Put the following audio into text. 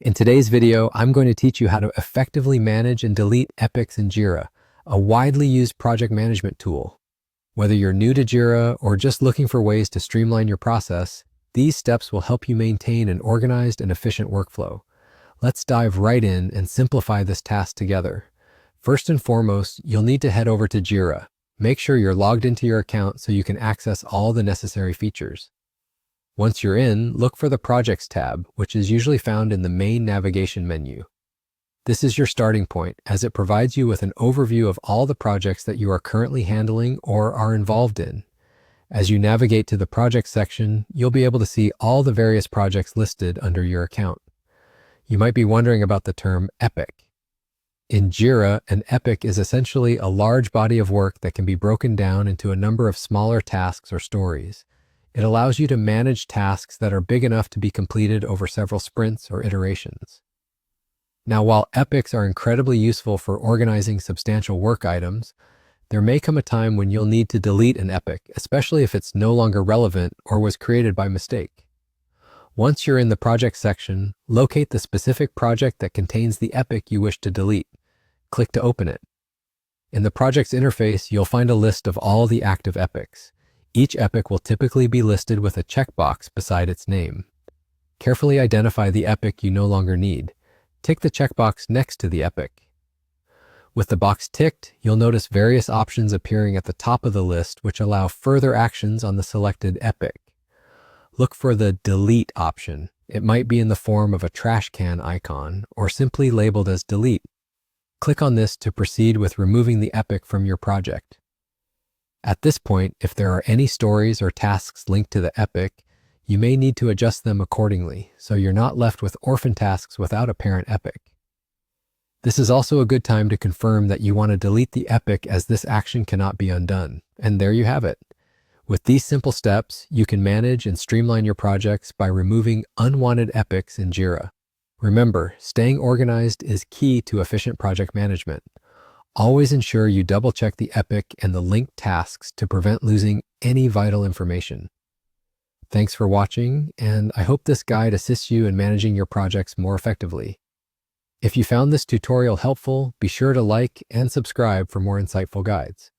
In today's video, I'm going to teach you how to effectively manage and delete epics in Jira, a widely used project management tool. Whether you're new to Jira or just looking for ways to streamline your process, these steps will help you maintain an organized and efficient workflow. Let's dive right in and simplify this task together. First and foremost, you'll need to head over to Jira. Make sure you're logged into your account so you can access all the necessary features. Once you're in, look for the Projects tab, which is usually found in the main navigation menu. This is your starting point, as it provides you with an overview of all the projects that you are currently handling or are involved in. As you navigate to the Projects section, you'll be able to see all the various projects listed under your account. You might be wondering about the term epic. In Jira, an epic is essentially a large body of work that can be broken down into a number of smaller tasks or stories. It allows you to manage tasks that are big enough to be completed over several sprints or iterations. Now, while epics are incredibly useful for organizing substantial work items, there may come a time when you'll need to delete an epic, especially if it's no longer relevant or was created by mistake. Once you're in the project section, locate the specific project that contains the epic you wish to delete. Click to open it. In the project's interface, you'll find a list of all the active epics. Each epic will typically be listed with a checkbox beside its name. Carefully identify the epic you no longer need. Tick the checkbox next to the epic. With the box ticked, you'll notice various options appearing at the top of the list which allow further actions on the selected epic. Look for the Delete option. It might be in the form of a trash can icon or simply labeled as Delete. Click on this to proceed with removing the epic from your project. At this point, if there are any stories or tasks linked to the epic, you may need to adjust them accordingly, so you're not left with orphan tasks without a parent epic. This is also a good time to confirm that you want to delete the epic, as this action cannot be undone. And there you have it. With these simple steps, you can manage and streamline your projects by removing unwanted epics in Jira. Remember, staying organized is key to efficient project management. Always ensure you double-check the epic and the linked tasks to prevent losing any vital information. Thanks for watching, and I hope this guide assists you in managing your projects more effectively. If you found this tutorial helpful, be sure to like and subscribe for more insightful guides.